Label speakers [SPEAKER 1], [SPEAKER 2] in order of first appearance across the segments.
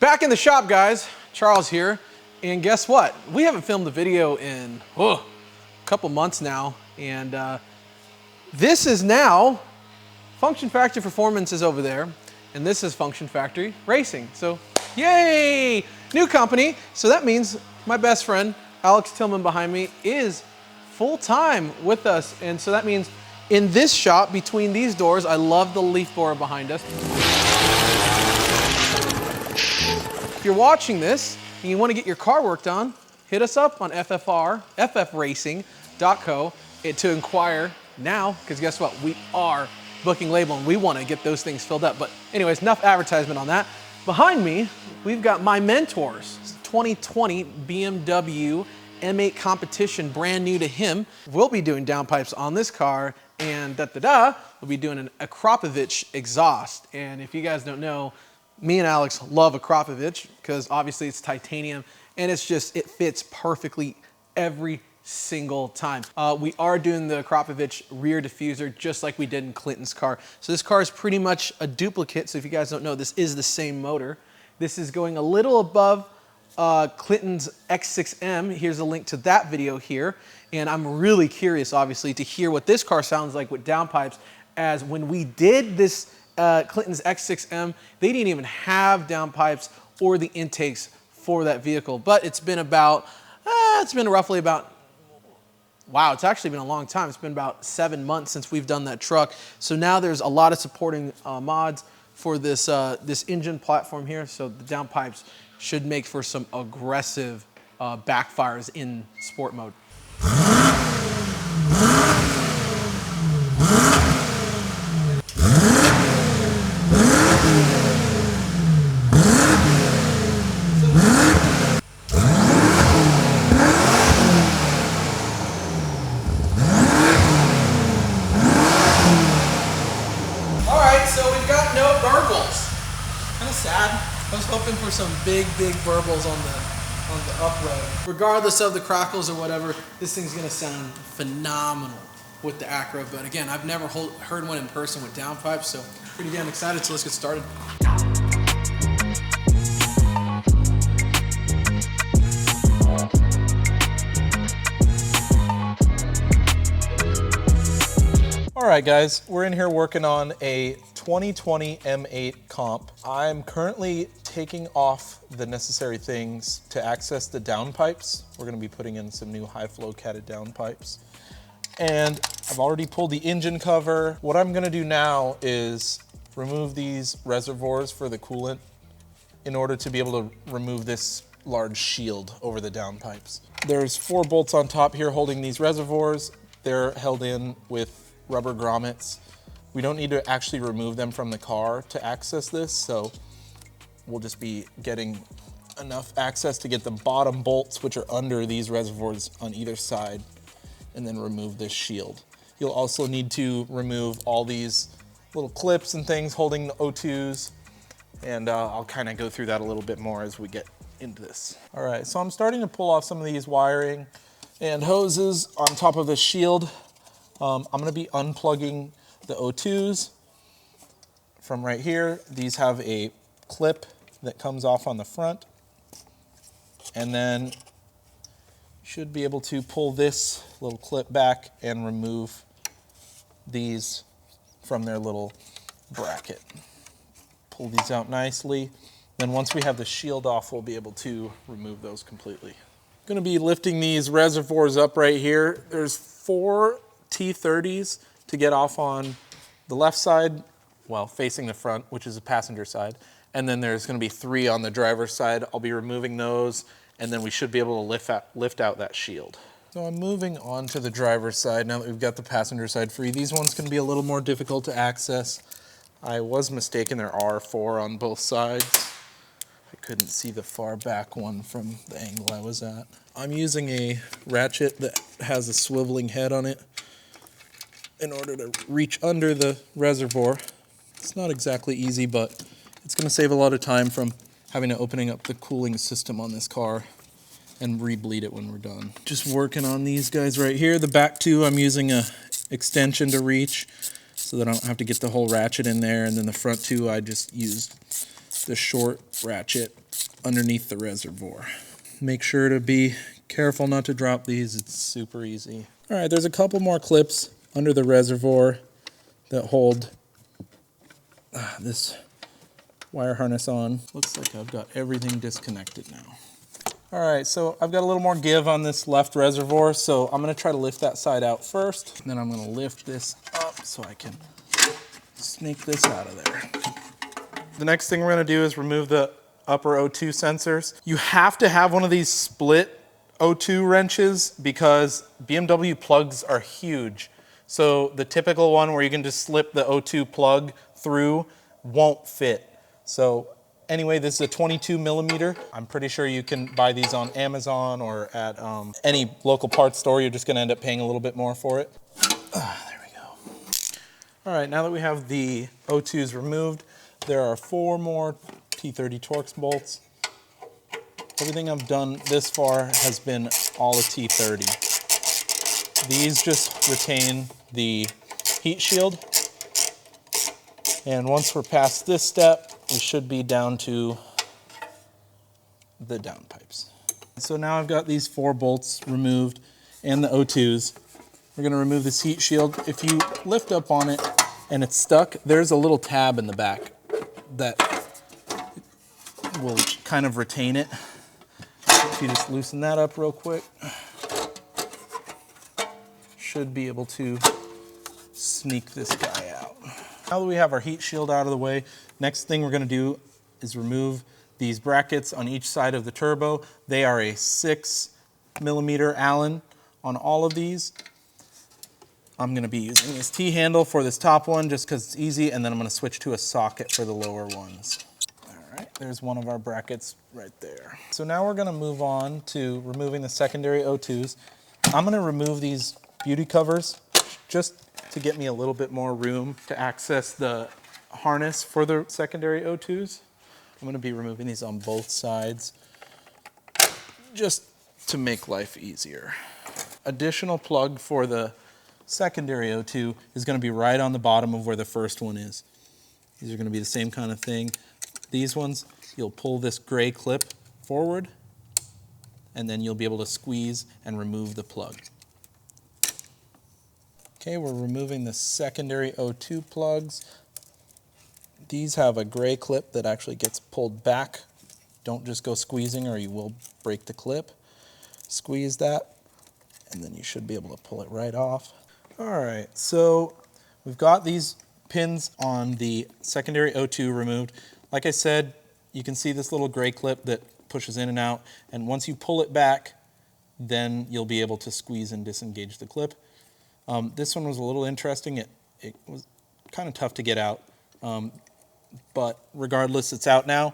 [SPEAKER 1] Back in the shop, guys. Charles here. And guess what? We haven't filmed a video in a couple months now. And this is now Function Factory Performance is over there. And this is Function Factory Racing. So, yay! New company. So that means my best friend, Alex Tillman behind me, is full-time with us. And so that means in this shop, between these doors, I love the leaf blower behind us. If you're watching this and you want to get your car worked on, hit us up on ffracing.co to inquire now, because guess what? We are booking label and we want to get those things filled up. But anyways, enough advertisement on that. Behind me, we've got my mentors. 2020 BMW M8 competition, brand new to him. We'll be doing downpipes on this car, and we'll be doing an Akrapovic exhaust. And if you guys don't know, me and Alex love Akrapovic because obviously it's titanium and it fits perfectly every single time. We are doing the Akrapovic rear diffuser just like we did in Clinton's car. So this car is pretty much a duplicate. So if you guys don't know, this is the same motor. This is going a little above Clinton's X6M. Here's a link to that video here. And I'm really curious, obviously, to hear what this car sounds like with downpipes, as when we did this Clinton's X6M, they didn't even have downpipes or the intakes for that vehicle. But it's been about, it's actually been a long time. It's been about 7 months since we've done that truck. So now there's a lot of supporting mods for this, this engine platform here. So the downpipes should make for some aggressive backfires in sport mode. Sad. I was hoping for some big burbles on the up road. Regardless of the crackles or whatever, this thing's gonna sound phenomenal with the Acra. But again, I've never heard one in person with downpipes, so pretty damn excited. So let's get started.
[SPEAKER 2] All right, guys, we're in here working on a 2020 M8 comp. I'm currently taking off the necessary things to access the downpipes. We're gonna be putting in some new high flow catted downpipes. And I've already pulled the engine cover. What I'm gonna do now is remove these reservoirs for the coolant in order to be able to remove this large shield over the downpipes. There's 4 bolts on top here holding these reservoirs. They're held in with rubber grommets. We don't need to actually remove them from the car to access this, so we'll just be getting enough access to get the bottom bolts, which are under these reservoirs on either side, and then remove this shield. You'll also need to remove all these little clips and things holding the O2s, and I'll kind of go through that a little bit more as we get into this. All right, so I'm starting to pull off some of these wiring and hoses on top of the shield. I'm gonna be unplugging the O2s from right here. These have a clip that comes off on the front. And then you should be able to pull this little clip back and remove these from their little bracket. Pull these out nicely. Then once we have the shield off, we'll be able to remove those completely. Gonna be lifting these reservoirs up right here. There's 4 T30s to get off on the left side, well, facing the front, which is the passenger side. And then there's gonna be 3 on the driver's side. I'll be removing those, and then we should be able to lift out that shield. So I'm moving on to the driver's side now that we've got the passenger side free. These ones can be a little more difficult to access. I was mistaken, there are 4 on both sides. I couldn't see the far back one from the angle I was at. I'm using a ratchet that has a swiveling head on it in order to reach under the reservoir. It's not exactly easy, but it's gonna save a lot of time from having to opening up the cooling system on this car and re-bleed it when we're done. Just working on these guys right here. The back 2, I'm using a extension to reach so that I don't have to get the whole ratchet in there. And then the front 2, I just used the short ratchet underneath the reservoir. Make sure to be careful not to drop these. It's super easy. All right, there's a couple more clips under the reservoir that hold this wire harness on. Looks like I've got everything disconnected now. All right, so I've got a little more give on this left reservoir, so I'm gonna try to lift that side out first, and then I'm gonna lift this up so I can snake this out of there. The next thing we're gonna do is remove the upper O2 sensors. You have to have one of these split O2 wrenches because BMW plugs are huge. So the typical one where you can just slip the O2 plug through won't fit. So anyway, this is a 22 millimeter. I'm pretty sure you can buy these on Amazon or at any local parts store. You're just gonna end up paying a little bit more for it. There we go. All right, now that we have the O2s removed, there are 4 more T30 Torx bolts. Everything I've done this far has been all a T30. These just retain the heat shield. And once we're past this step, we should be down to the downpipes. So now I've got these 4 bolts removed and the O2s. We're gonna remove this heat shield. If you lift up on it and it's stuck, there's a little tab in the back that will kind of retain it. If you just loosen that up real quick, should be able to sneak this guy out. Now that we have our heat shield out of the way, next thing we're gonna do is remove these brackets on each side of the turbo. They are a 6 millimeter Allen on all of these. I'm gonna be using this T-handle for this top one just because it's easy, and then I'm gonna switch to a socket for the lower ones. All right, there's one of our brackets right there. So now we're gonna move on to removing the secondary O2s. I'm gonna remove these beauty covers just to get me a little bit more room to access the harness for the secondary O2s. I'm gonna be removing these on both sides just to make life easier. Additional plug for the secondary O2 is gonna be right on the bottom of where the first one is. These are gonna be the same kind of thing. These ones, you'll pull this gray clip forward and then you'll be able to squeeze and remove the plug. Okay, we're removing the secondary O2 plugs. These have a gray clip that actually gets pulled back. Don't just go squeezing or you will break the clip. Squeeze that, and then you should be able to pull it right off. All right, so we've got these pins on the secondary O2 removed. Like I said, you can see this little gray clip that pushes in and out, and once you pull it back, then you'll be able to squeeze and disengage the clip. This one was a little interesting. It was kind of tough to get out, but regardless, it's out now.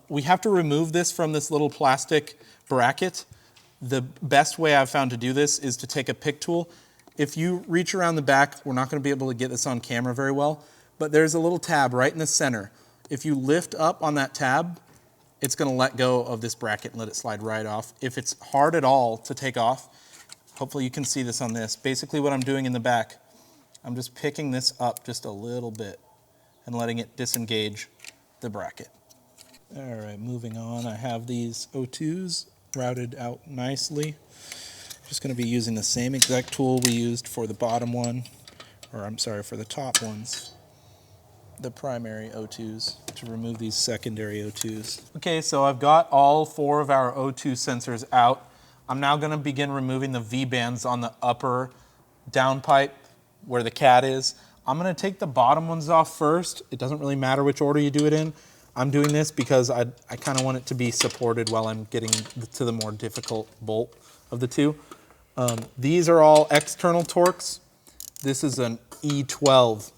[SPEAKER 2] We have to remove this from this little plastic bracket. The best way I've found to do this is to take a pick tool. If you reach around the back, we're not going to be able to get this on camera very well, but there's a little tab right in the center. If you lift up on that tab, it's going to let go of this bracket and let it slide right off. If it's hard at all to take off, hopefully you can see this on this. Basically what I'm doing in the back, I'm just picking this up just a little bit and letting it disengage the bracket. All right, moving on. I have these O2s routed out nicely. Just going to be using the same exact tool we used for the bottom one, or I'm sorry, for the top ones, the primary O2s, to remove these secondary O2s. Okay, so I've got all 4 of our O2 sensors out. I'm now going to begin removing the V-bands on the upper downpipe where the cat is. I'm going to take the bottom ones off first. It doesn't really matter which order you do it in. I'm doing this because I kind of want it to be supported while I'm getting to the more difficult bolt of the two. These are all external Torx. This is an E12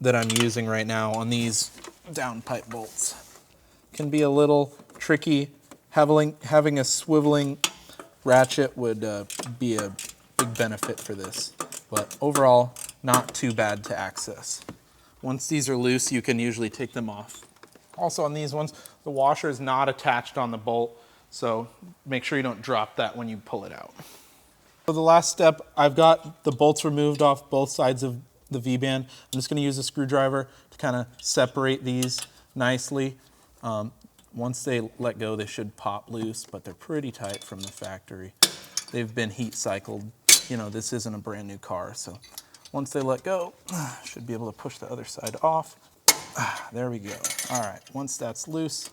[SPEAKER 2] that I'm using right now on these downpipe bolts. Can be a little tricky. Having a swiveling ratchet would be a big benefit for this, but overall, not too bad to access. Once these are loose, you can usually take them off. Also on these ones, the washer is not attached on the bolt, so make sure you don't drop that when you pull it out. For the last step, I've got the bolts removed off both sides of the V-band. I'm just gonna use a screwdriver to kind of separate these nicely. Once they let go, they should pop loose, but they're pretty tight from the factory. They've been heat cycled. You know, this isn't a brand new car, so once they let go, should be able to push the other side off. There we go. All right, once that's loose,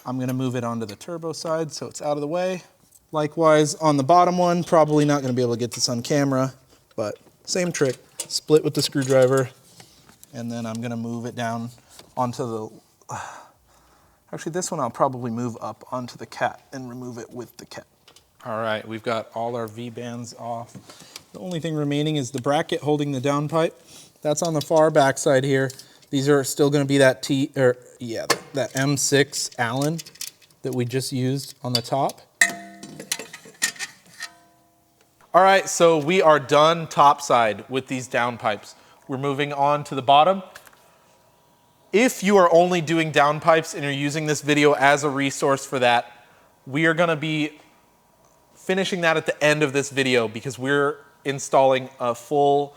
[SPEAKER 2] I'm gonna move it onto the turbo side so it's out of the way. Likewise, on the bottom one, probably not gonna be able to get this on camera, but same trick, split with the screwdriver, and then I'm gonna move it down onto the, actually this one I'll probably move up onto the cat and remove it with the cat. All right, we've got all our V-bands off. The only thing remaining is the bracket holding the downpipe. That's on the far back side here. These are still gonna be that that M6 Allen that we just used on the top. All right, so we are done top side with these downpipes. We're moving on to the bottom. If you are only doing downpipes and you're using this video as a resource for that, we are gonna be finishing that at the end of this video because we're installing a full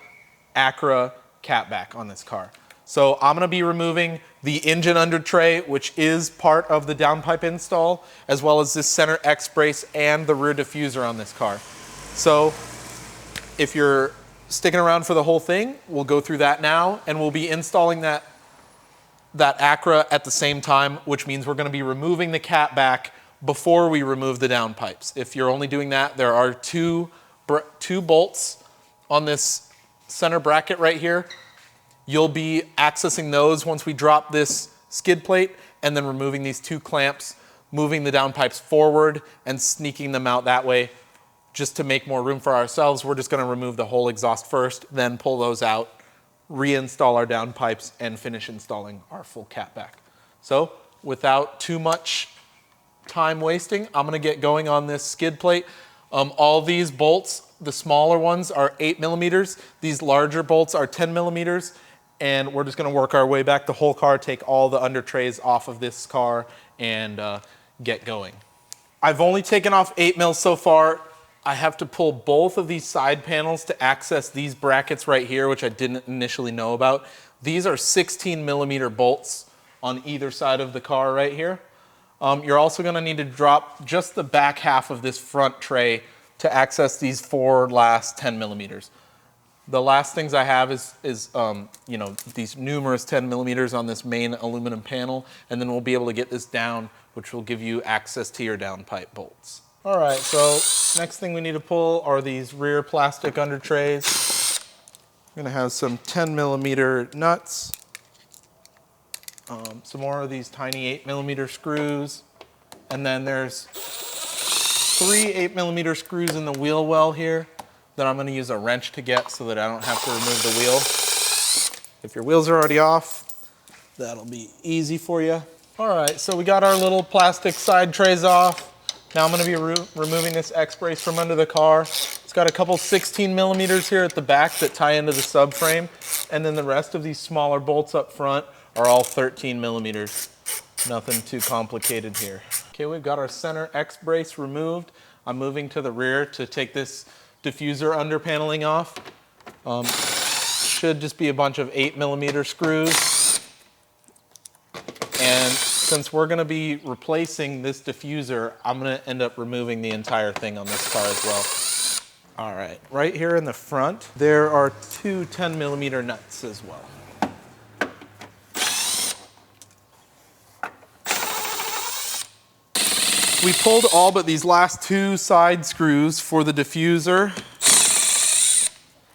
[SPEAKER 2] Acra Cat-Back on this car. So I'm gonna be removing the engine under tray, which is part of the downpipe install, as well as this center X brace and the rear diffuser on this car. So if you're sticking around for the whole thing, we'll go through that now, and we'll be installing that Acra at the same time, which means we're gonna be removing the Cat-Back before we remove the downpipes. If you're only doing that, there are two bolts on this center bracket right here. You'll be accessing those once we drop this skid plate, and then removing these two clamps, moving the downpipes forward and sneaking them out that way. Just to make more room for ourselves, we're just gonna remove the whole exhaust first, then pull those out, reinstall our downpipes, and finish installing our full Cat-Back. So without too much time wasting, I'm gonna get going on this skid plate. All these bolts, the smaller ones are 8mm. These larger bolts are 10mm. And we're just gonna work our way back the whole car, take all the under trays off of this car, and get going. I've only taken off 8mm so far. I have to pull both of these side panels to access these brackets right here, which I didn't initially know about. These are 16mm bolts on either side of the car right here. You're also gonna need to drop just the back half of this front tray to access these four last 10mm. The last things I have is you know, these numerous 10mm on this main aluminum panel, and then we'll be able to get this down, which will give you access to your downpipe bolts. All right, so next thing we need to pull are these rear plastic under trays. I'm gonna have some 10mm nuts, some more of these tiny 8mm screws, and then there's 3 8mm screws in the wheel well here that I'm gonna use a wrench to get so that I don't have to remove the wheel. If your wheels are already off, that'll be easy for you. All right, so we got our little plastic side trays off. Now I'm gonna be removing this X brace from under the car. It's got a couple 16mm here at the back that tie into the subframe, and then the rest of these smaller bolts up front are all 13mm. Nothing too complicated here. Okay, we've got our center X brace removed. I'm moving to the rear to take this diffuser under paneling off. Should just be a bunch of 8mm screws. And since we're gonna be replacing this diffuser, I'm gonna end up removing the entire thing on this car as well. All right, right here in the front, there are 2 10mm nuts as well. We pulled all but these last 2 side screws for the diffuser,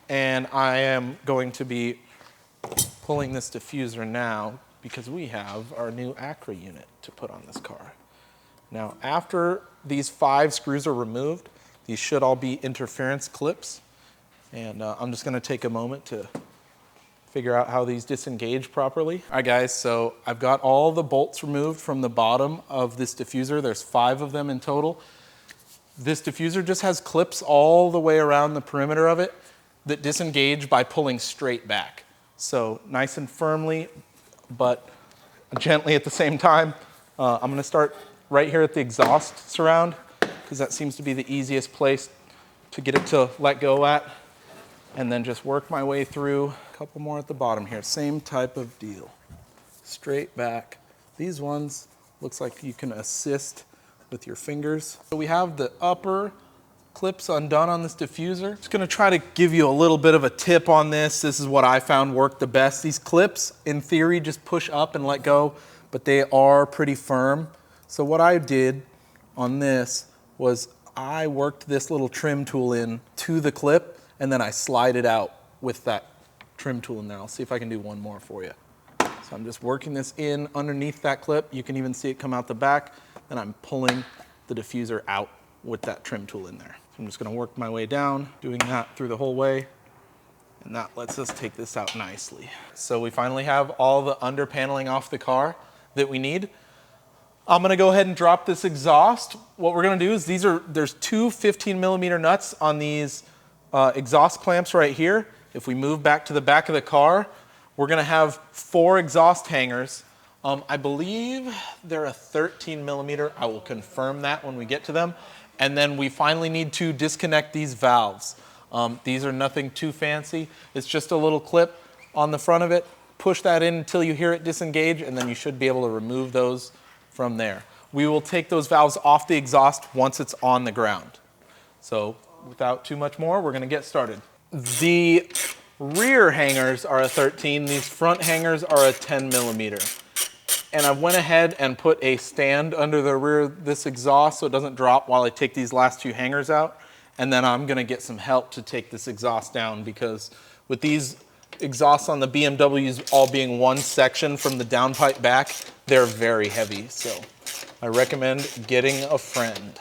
[SPEAKER 2] and I am going to be pulling this diffuser now because we have our new Acra unit to put on this car. Now, after these 5 screws are removed, these should all be interference clips, and I'm just gonna take a moment to figure out how these disengage properly. All right guys, so I've got all the bolts removed from the bottom of this diffuser. There's 5 of them in total. This diffuser just has clips all the way around the perimeter of it that disengage by pulling straight back. So nice and firmly, but gently at the same time. I'm gonna start right here at the exhaust surround because that seems to be the easiest place to get it to let go at, and then just work my way through. A couple more at the bottom here. Same type of deal. Straight back. These ones Looks like you can assist with your fingers. So we have the upper clips undone on this diffuser. Just gonna try to give you a little bit of a tip on this. This is what I found worked the best. These clips, in theory, just push up and let go, but they are pretty firm. So what I did on this was I worked this little trim tool in to the clip, and then I slide it out with that trim tool in there. I'll see if I can do one more for you. So I'm just working this in underneath that clip. You can even see it come out the back, and I'm pulling the diffuser out with that trim tool in there. So I'm just gonna work my way down, doing that through the whole way, and that lets us take this out nicely. So we finally have all the under paneling off the car that we need. I'm gonna go ahead and drop this exhaust. What we're gonna do is there's two 15mm nuts on these exhaust clamps right here. If we move back to the back of the car, we're gonna have 4 exhaust hangers. I believe they're a 13mm. I will confirm that when we get to them. And then we finally need to disconnect these valves. These are nothing too fancy. It's just a little clip on the front of it. Push that in until you hear it disengage, and then you should be able to remove those from there. We will take those valves off the exhaust once it's on the ground. So without too much more, we're gonna get started. The rear hangers are a 13, these front hangers are a 10mm. And I went ahead and put a stand under the rear of this exhaust so it doesn't drop while I take these last 2 hangers out. And then I'm gonna get some help to take this exhaust down, because with these exhausts on the BMWs all being one section from the downpipe back, they're very heavy. So I recommend getting a friend.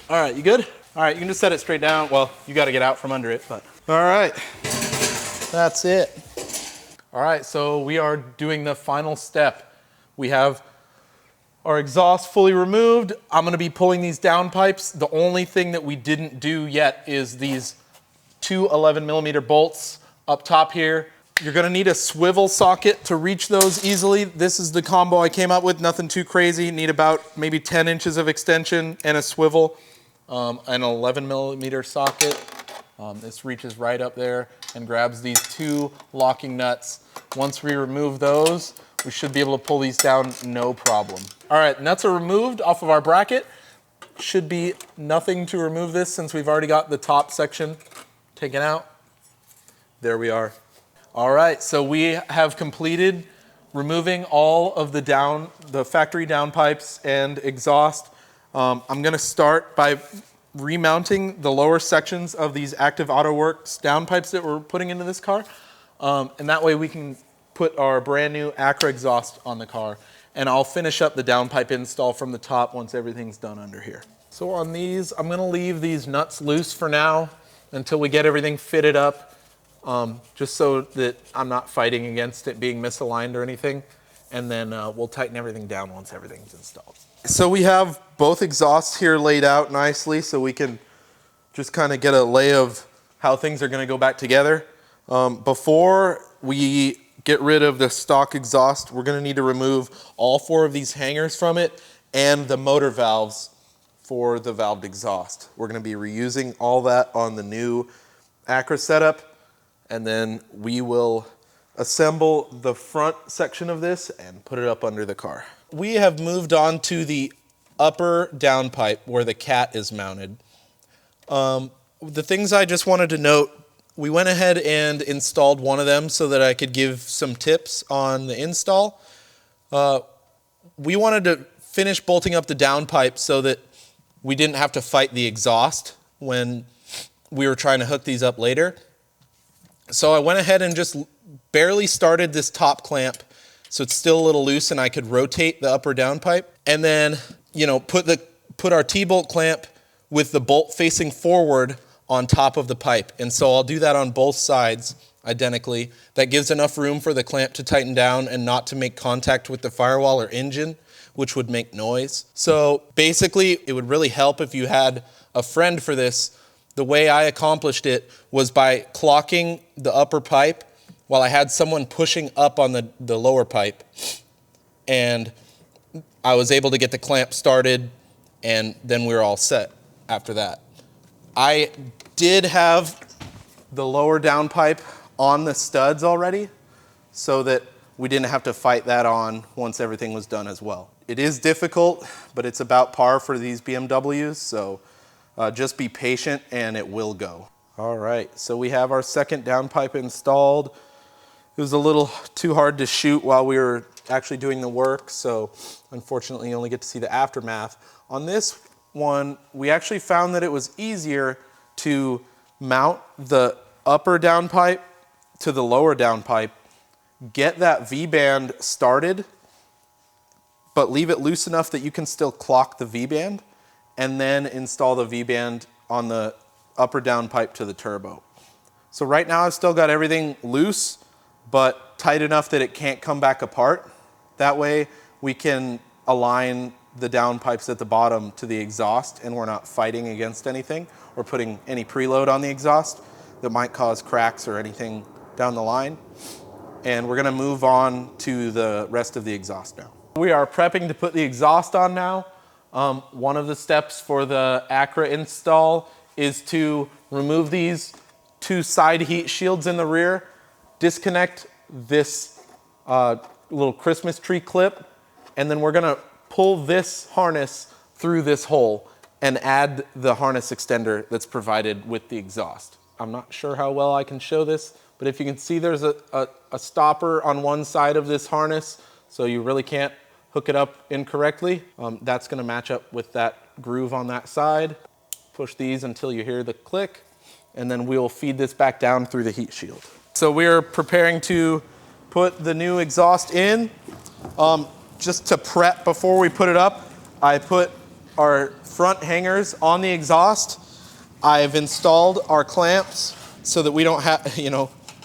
[SPEAKER 2] All right, you good? All right, you can just set it straight down. Well, you gotta get out from under it, but. All right, that's it. All right, so we are doing the final step. We have our exhaust fully removed. I'm gonna be pulling these downpipes. The only thing that we didn't do yet is these 2 11mm bolts up top here. You're gonna need a swivel socket to reach those easily. This is the combo I came up with, nothing too crazy. Need about maybe 10 inches of extension and a swivel, an 11mm socket. This reaches right up there and grabs these 2 locking nuts. Once we remove those, we should be able to pull these down no problem. All right, nuts are removed off of our bracket. Should be nothing to remove this since we've already got the top section taken out. There we are. All right, so we have completed removing all of the factory downpipes and exhaust. I'm gonna start by remounting the lower sections of these Active Autowerks downpipes that we're putting into this car. And that way we can put our brand new Acra exhaust on the car. And I'll finish up the downpipe install from the top once everything's done under here. So on these, I'm gonna leave these nuts loose for now until we get everything fitted up. Just so that I'm not fighting against it being misaligned or anything. And then we'll tighten everything down once everything's installed. So we have both exhausts here laid out nicely so we can just kind of get a lay of how things are gonna go back together. Before we get rid of the stock exhaust, we're gonna need to remove all 4 of these hangers from it and the motor valves for the valved exhaust. We're gonna be reusing all that on the new Acra setup. And then we will assemble the front section of this and put it up under the car. We have moved on to the upper downpipe where the Cat is mounted. The things I just wanted to note, we went ahead and installed one of them so that I could give some tips on the install. We wanted to finish bolting up the downpipe so that we didn't have to fight the exhaust when we were trying to hook these up later. So I went ahead and just barely started this top clamp so it's still a little loose and I could rotate the upper downpipe. And then, you know, put our T-bolt clamp with the bolt facing forward on top of the pipe. And so I'll do that on both sides identically. That gives enough room for the clamp to tighten down and not to make contact with the firewall or engine, which would make noise. So basically, it would really help if you had a friend for this. The way I accomplished it was by clocking the upper pipe while I had someone pushing up on the lower pipe. And I was able to get the clamp started, and then we were all set after that. I did have the lower downpipe on the studs already so that we didn't have to fight that on once everything was done as well. It is difficult, but it's about par for these BMWs, so just be patient and it will go. All right, so we have our second downpipe installed. It was a little too hard to shoot while we were actually doing the work, so unfortunately you only get to see the aftermath. On this one, we actually found that it was easier to mount the upper downpipe to the lower downpipe, get that V-band started, but leave it loose enough that you can still clock the V-band, and then install the V-band on the upper downpipe to the turbo. So right now I've still got everything loose, but tight enough that it can't come back apart. That way we can align the downpipes at the bottom to the exhaust, and we're not fighting against anything or putting any preload on the exhaust that might cause cracks or anything down the line. And we're gonna move on to the rest of the exhaust now. We are prepping to put the exhaust on now. One of the steps for the Acra install is to remove these two side heat shields in the rear, disconnect this little Christmas tree clip, and then we're gonna pull this harness through this hole and add the harness extender that's provided with the exhaust. I'm not sure how well I can show this, but if you can see there's a stopper on one side of this harness, so you really can't hook it up incorrectly. That's gonna match up with that groove on that side. Push these until you hear the click, and then we'll feed this back down through the heat shield. So we're preparing to put the new exhaust in. Just to prep before we put it up, I put our front hangers on the exhaust. I've installed our clamps so that we don't have,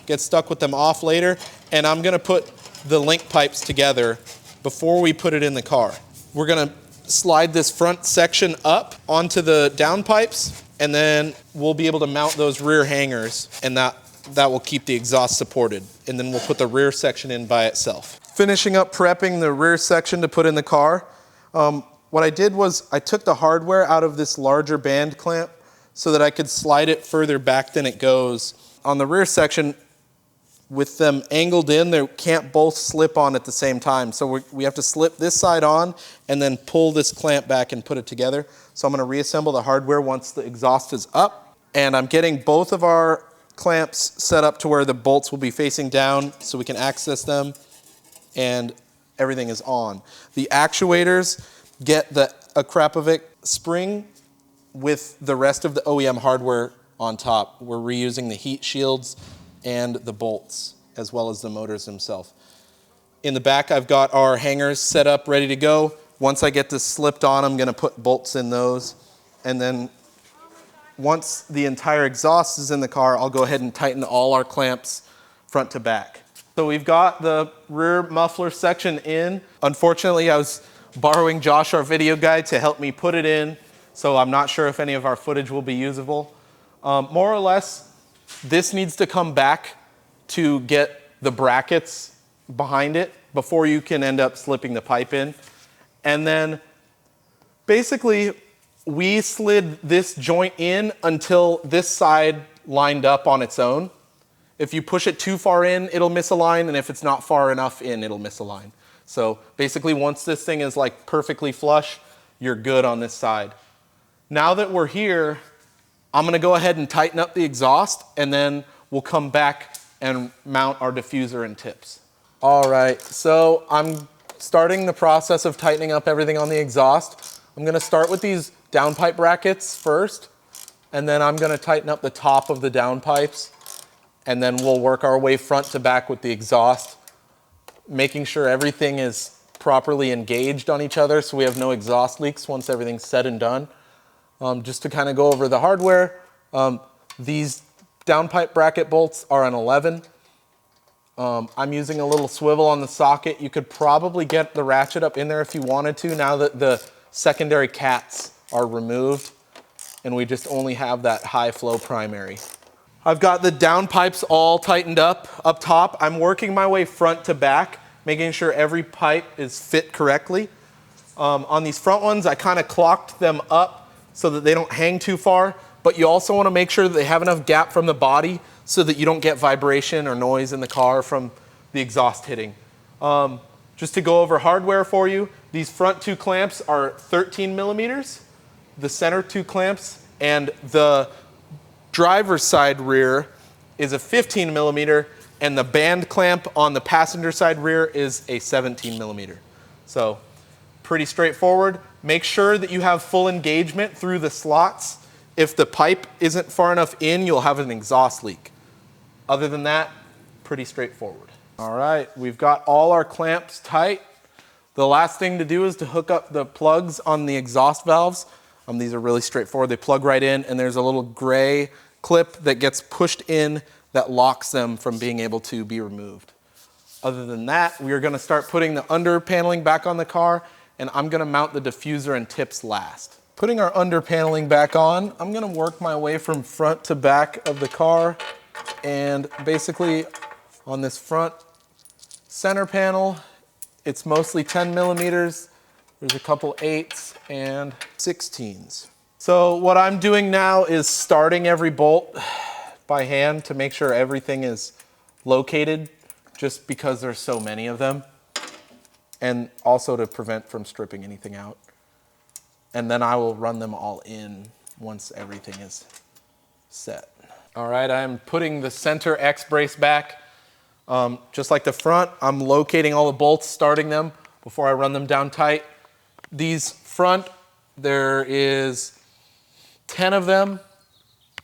[SPEAKER 2] get stuck with them off later. And I'm gonna put the link pipes together before we put it in the car. We're gonna slide this front section up onto the downpipes, and then we'll be able to mount those rear hangers, and that will keep the exhaust supported. And then we'll put the rear section in by itself. Finishing up prepping the rear section to put in the car, what I did was I took the hardware out of this larger band clamp so that I could slide it further back than it goes. On the rear section, with them angled in, they can't both slip on at the same time. So we have to slip this side on and then pull this clamp back and put it together. So I'm gonna reassemble the hardware once the exhaust is up. And I'm getting both of our clamps set up to where the bolts will be facing down so we can access them, and everything is on. The actuators get the Akrapovic spring with the rest of the OEM hardware on top. We're reusing the heat shields and the bolts, as well as the motors themselves. In the back, I've got our hangers set up, ready to go. Once I get this slipped on, I'm gonna put bolts in those. And then once the entire exhaust is in the car, I'll go ahead and tighten all our clamps front to back. So we've got the rear muffler section in. Unfortunately, I was borrowing Josh, our video guy, to help me put it in, so I'm not sure if any of our footage will be usable. More or less, this needs to come back to get the brackets behind it before you can end up slipping the pipe in. And then basically we slid this joint in until this side lined up on its own. If you push it too far in, it'll misalign, and if it's not far enough in, it'll misalign. So basically once this thing is like perfectly flush, you're good on this side. Now that we're here, I'm gonna go ahead and tighten up the exhaust, and then we'll come back and mount our diffuser and tips. All right, so I'm starting the process of tightening up everything on the exhaust. I'm gonna start with these downpipe brackets first, and then I'm gonna tighten up the top of the downpipes, and then we'll work our way front to back with the exhaust, making sure everything is properly engaged on each other so we have no exhaust leaks once everything's said and done. Just to kind of go over the hardware, these downpipe bracket bolts are an 11. I'm using a little swivel on the socket. You could probably get the ratchet up in there if you wanted to, now that the secondary cats are removed and we just only have that high flow primary. I've got the downpipes all tightened up top. I'm working my way front to back, making sure every pipe is fit correctly. On these front ones, I kind of clocked them up so that they don't hang too far, but you also want to make sure that they have enough gap from the body so that you don't get vibration or noise in the car from the exhaust hitting. Just to go over hardware for you, these front two clamps are 13 millimeters, the center two clamps, and the driver's side rear is a 15 millimeter, and the band clamp on the passenger side rear is a 17 millimeter. So pretty straightforward. Make sure that you have full engagement through the slots. If the pipe isn't far enough in, you'll have an exhaust leak. Other than that, pretty straightforward. All right, we've got all our clamps tight. The last thing to do is to hook up the plugs on the exhaust valves. These are really straightforward. They plug right in, and there's a little gray clip that gets pushed in that locks them from being able to be removed. Other than that, we are gonna start putting the under paneling back on the car, and I'm gonna mount the diffuser and tips last. Putting our under paneling back on, I'm gonna work my way from front to back of the car, and basically on this front center panel, it's mostly 10 millimeters. There's a couple 8s and 16s. So what I'm doing now is starting every bolt by hand to make sure everything is located, just because there's so many of them, and also to prevent from stripping anything out. And then I will run them all in once everything is set. All right, I'm putting the center X brace back. Just like the front, I'm locating all the bolts, starting them before I run them down tight. These front, there is 10 of them.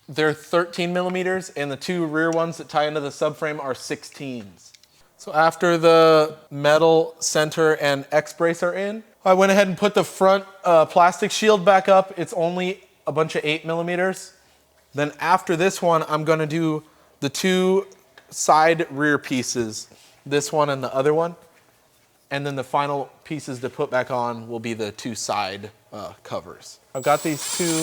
[SPEAKER 2] They're 13 millimeters, and the two rear ones that tie into the subframe are 16s. So after the metal center and X brace are in, I went ahead and put the front plastic shield back up. It's only a bunch of 8 millimeters. Then after this one, I'm gonna do the two side rear pieces, this one and the other one. And then the final pieces to put back on will be the two side covers. I've got these two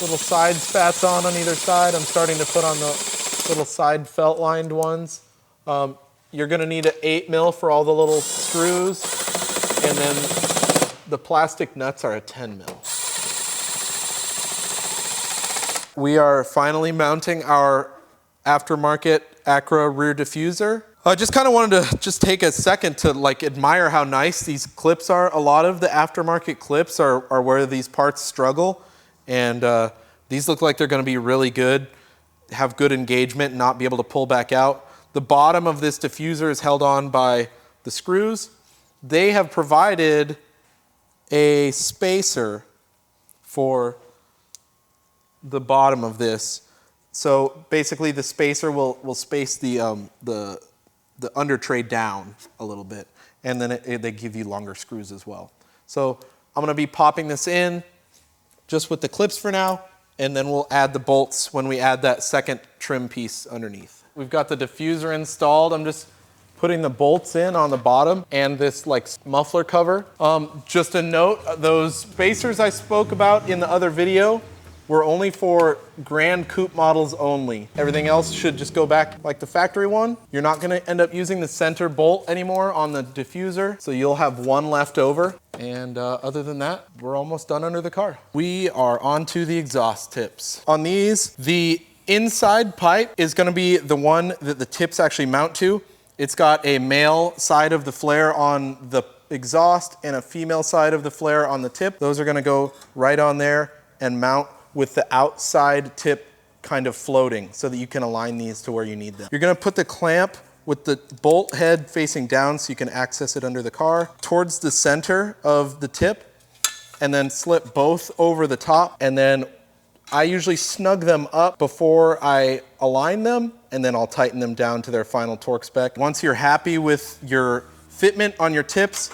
[SPEAKER 2] little side spats on either side. I'm starting to put on the little side felt lined ones. You're gonna need an 8 mil for all the little screws, and then the plastic nuts are a 10 mil. We are finally mounting our aftermarket Acra rear diffuser. I just kind of wanted to just take a second to admire how nice these clips are. A lot of the aftermarket clips are where these parts struggle, and these look like they're going to be really good, have good engagement, and not be able to pull back out. The bottom of this diffuser is held on by the screws. They have provided a spacer for the bottom of this. So basically the spacer will space the under tray down a little bit, and then they give you longer screws as well. So I'm gonna be popping this in just with the clips for now, and then we'll add the bolts when we add that second trim piece underneath. We've got the diffuser installed. I'm just putting the bolts in on the bottom and this muffler cover. Just a note, those spacers I spoke about in the other video were only for Grand Coupe models only. Everything else should just go back like the factory one. You're not gonna end up using the center bolt anymore on the diffuser, so you'll have one left over. And other than that, we're almost done under the car. We are onto the exhaust tips. On these, the inside pipe is gonna be the one that the tips actually mount to. It's got a male side of the flare on the exhaust and a female side of the flare on the tip. Those are gonna go right on there and mount with the outside tip kind of floating so that you can align these to where you need them. You're gonna put the clamp with the bolt head facing down so you can access it under the car towards the center of the tip, and then slip both over the top, and then I usually snug them up before I align them, and then I'll tighten them down to their final torque spec. Once you're happy with your fitment on your tips,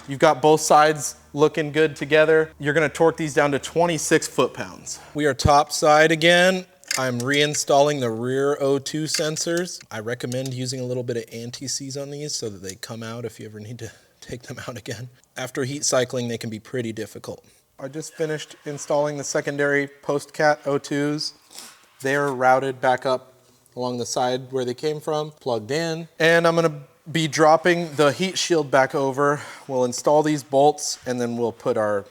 [SPEAKER 2] you've got both sides looking good together, you're gonna torque these down to 26 foot-pounds. We are top side again. I'm reinstalling the rear O2 sensors. I recommend using a little bit of anti-seize on these so that they come out if you ever need to take them out again. After heat cycling, they can be pretty difficult. I just finished installing the secondary post-cat O2s. They're routed back up along the side where they came from, plugged in, and I'm gonna be dropping the heat shield back over. We'll install these bolts, and then we'll put our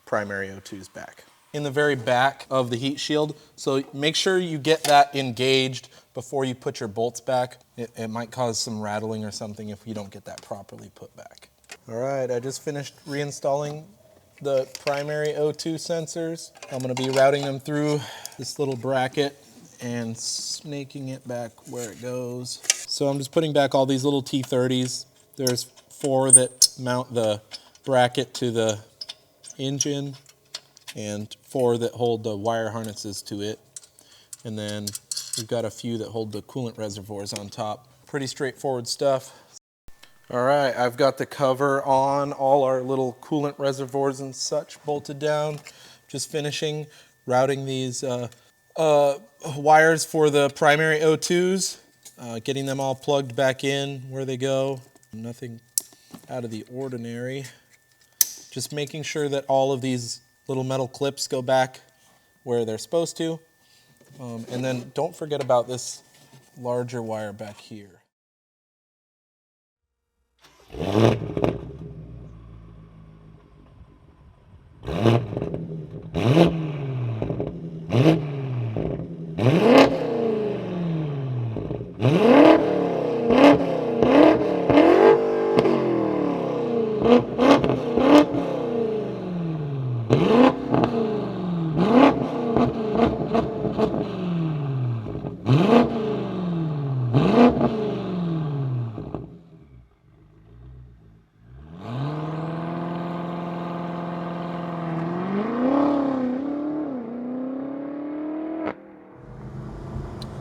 [SPEAKER 2] primary O2s back in the very back of the heat shield. So make sure you get that engaged before you put your bolts back. It might cause some rattling or something if you don't get that properly put back. All right, I just finished reinstalling the primary O2 sensors. I'm gonna be routing them through this little bracket and snaking it back where it goes. So I'm just putting back all these little T30s. There's 4 that mount the bracket to the engine and 4 that hold the wire harnesses to it. And then we've got a few that hold the coolant reservoirs on top. Pretty straightforward stuff. All right, I've got the cover on all our little coolant reservoirs and such bolted down. Just finishing routing these wires for the primary O2s, getting them all plugged back in where they go. Nothing out of the ordinary. Just making sure that all of these little metal clips go back where they're supposed to. And then don't forget about this larger wire back here.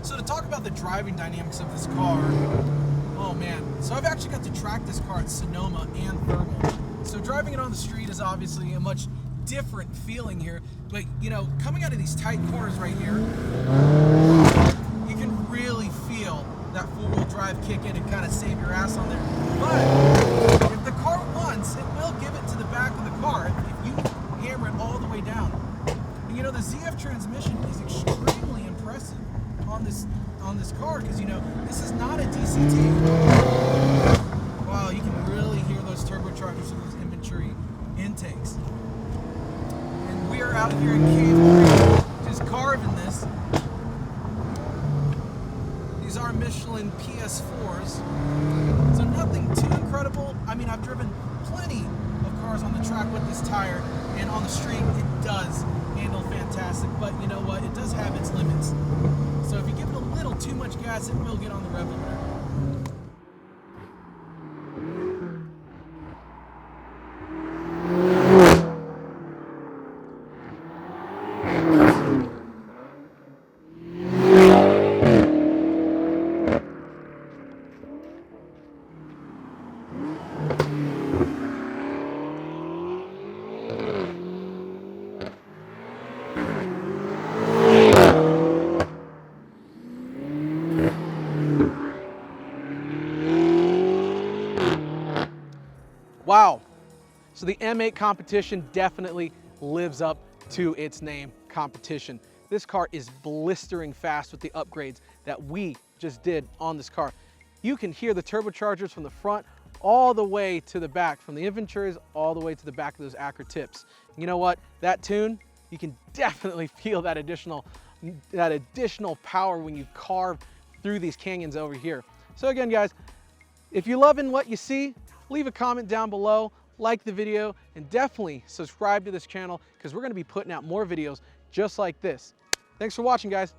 [SPEAKER 1] So to talk about the driving dynamics of this car, oh man. So I've actually got to track this car at Sonoma and Thermal. So driving it on the street is obviously a much different feeling here, but you know, coming out of these tight corners right here, you can really feel that four-wheel drive kick in and kind of save your ass on there. But if the car wants, it will give it to the back of the car if you hammer it all the way down. And you know, the ZF transmission is extremely impressive on this car, because you know, this is not a DCT. Wow, you can really hear those turbochargers and those Eventuri intakes. And we are out here in Cave 3, just carving this. These are Michelin PS4s, so nothing too incredible. I mean, I've driven plenty of cars on the track with this tire, and on the street it does handle fantastic, but you know what, it does have its limits. So if you give it a little too much gas, it will get on the rev limiter. Wow. So the M8 competition definitely lives up to its name, competition. This car is blistering fast with the upgrades that we just did on this car. You can hear the turbochargers from the front all the way to the back, from the Eventuris all the way to the back of those Acra tips. You know what? That tune, you can definitely feel that additional power when you carve through these canyons over here. So again, guys, if you're loving what you see, leave a comment down below, like the video, and definitely subscribe to this channel, because we're going to be putting out more videos just like this. Thanks for watching, guys.